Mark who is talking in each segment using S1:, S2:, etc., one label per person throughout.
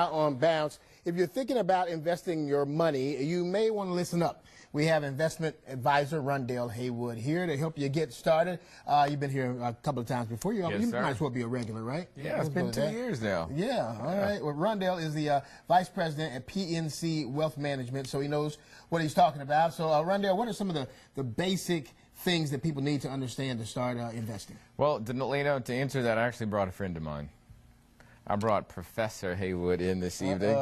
S1: On Bounce. If you're thinking about investing your money, you may want to listen up. We have investment advisor Rhondale Haywood here to help you get started. You've been here a couple of times before. You might as well be a regular, right?
S2: Yeah, it's been 2 years now.
S1: Yeah, all right. Well, Rhondale is the vice president at PNC Wealth Management, so he knows what he's talking about. So, Rhondale, what are some of the basic things that people need to understand to start investing?
S2: Well, to answer that, I actually brought a friend of mine. I brought Professor Haywood in this evening.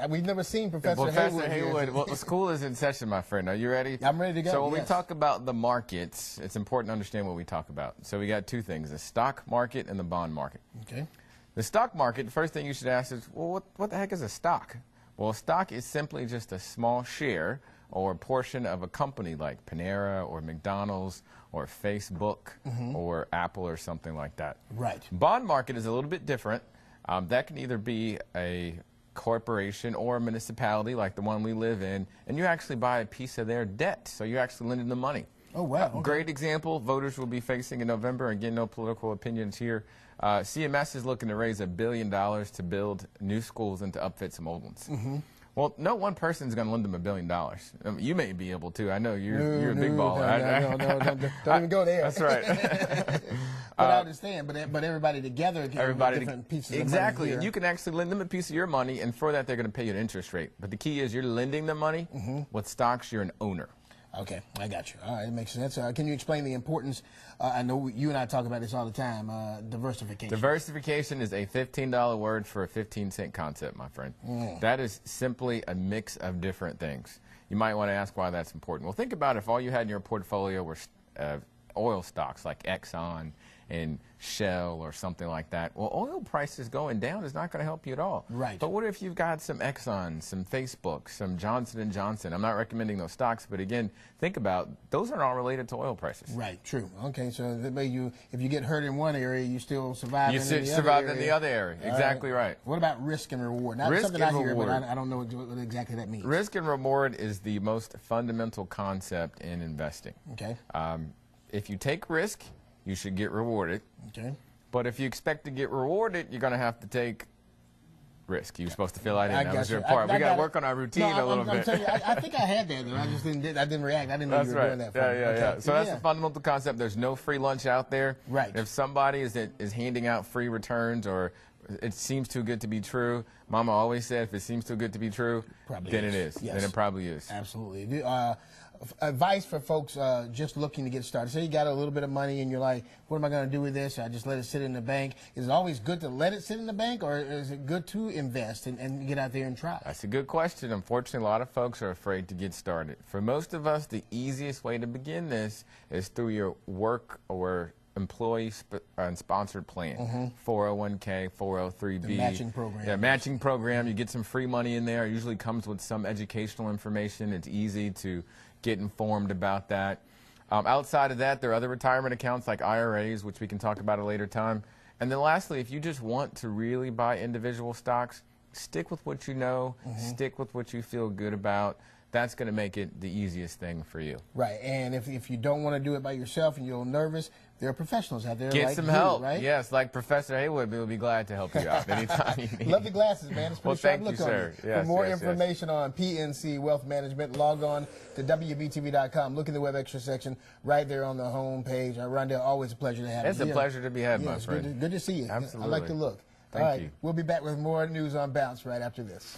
S1: We've never seen Professor Haywood.
S2: Well, the school is in session, my friend. Are you ready?
S1: I'm ready to go.
S2: So when we talk about the markets, it's important to understand what we talk about. So we got two things, the stock market and the bond market.
S1: Okay.
S2: The stock market, the first thing you should ask is, well, what the heck is a stock? Well, a stock is simply just a small share or a portion of a company like Panera or McDonald's or Facebook or Apple or something like that.
S1: Right.
S2: Bond market is a little bit different. That can either be a corporation or a municipality like the one we live in, and you actually buy a piece of their debt, so you're actually lending them money.
S1: Oh, wow. Okay.
S2: Great example, voters will be facing in November. Again, no political opinions here. CMS is looking to raise $1 billion to build new schools and to upfit some old ones. Well, no one person is going to lend them $1 billion. I mean, you may be able to. I know you're a big baller.
S1: No, don't even go there.
S2: That's right.
S1: But I understand. But everybody together can get different pieces of money.
S2: Exactly. And you can actually lend them a piece of your money, and for that they're going to pay you an interest rate. But the key is you're lending them money. With stocks, you're an owner.
S1: Okay, I got you. All right, it makes sense. Can you explain the importance? I know you and I talk about this all the time, diversification.
S2: Diversification is a $15 word for a 15-cent concept, my friend. That is simply a mix of different things. You might want to ask why that's important. Well, think about if all you had in your portfolio were oil stocks like Exxon and Shell or something like that. Well, oil prices going down is not going to help you at all.
S1: Right.
S2: But what if you've got some Exxon, some Facebook, some Johnson & Johnson? I'm not recommending those stocks, but again, think about those are all related to oil prices.
S1: Right, true. Okay, so if you get hurt in one area, you still survive
S2: in the other area. Exactly right.
S1: What about risk and reward? Not
S2: risk
S1: something
S2: and
S1: I hear,
S2: reward.
S1: but I don't know what exactly that means.
S2: Risk and reward is the most fundamental concept in investing.
S1: Okay.
S2: If you take risk, you should get rewarded.
S1: Okay.
S2: But if you expect to get rewarded, you're going to have to take risk. You're supposed to fill that in. That was your part. We got to work on our routine a little bit.
S1: I think I had that, though. I just didn't react. I didn't know you were doing that for me.
S2: Yeah. So that's the fundamental concept. There's no free lunch out there.
S1: Right.
S2: If somebody is handing out free returns or it seems too good to be true, Mama always said if it seems too good to be true, then it is. Yes. Then it probably is.
S1: Absolutely. Advice for folks just looking to get started. Say you got a little bit of money and you're like, what am I going to do with this? I just let it sit in the bank. Is it always good to let it sit in the bank, or is it good to invest and get out there and try?
S2: That's a good question. Unfortunately, a lot of folks are afraid to get started. For most of us, the easiest way to begin this is through your work or employee sponsored plan, 401k, 403b.
S1: The matching program.
S2: Yeah, matching program. You get some free money in there. It usually comes with some educational information. It's easy to get informed about that. Outside of that, there are other retirement accounts like IRAs, which we can talk about at a later time. And then lastly, if you just want to really buy individual stocks, stick with what you know, stick with what you feel good about. That's going to make it the easiest thing for you.
S1: Right, and if you don't want to do it by yourself and you're nervous, there are professionals out there.
S2: Get some help, right? Yes, like Professor Haywood will be glad to help you out anytime you need.
S1: Love the glasses, man. It's pretty sharp
S2: thank
S1: look
S2: you,
S1: on
S2: sir.
S1: you. For more information on PNC Wealth Management, log on to WBTV.com. Look in the Web Extra section right there on the home page. Rhondale, always a pleasure to have you.
S2: It's a pleasure to be had, my friend.
S1: Good to see you.
S2: Absolutely.
S1: I like the look.
S2: Thank you.
S1: We'll be back with more news on Bounce right after this.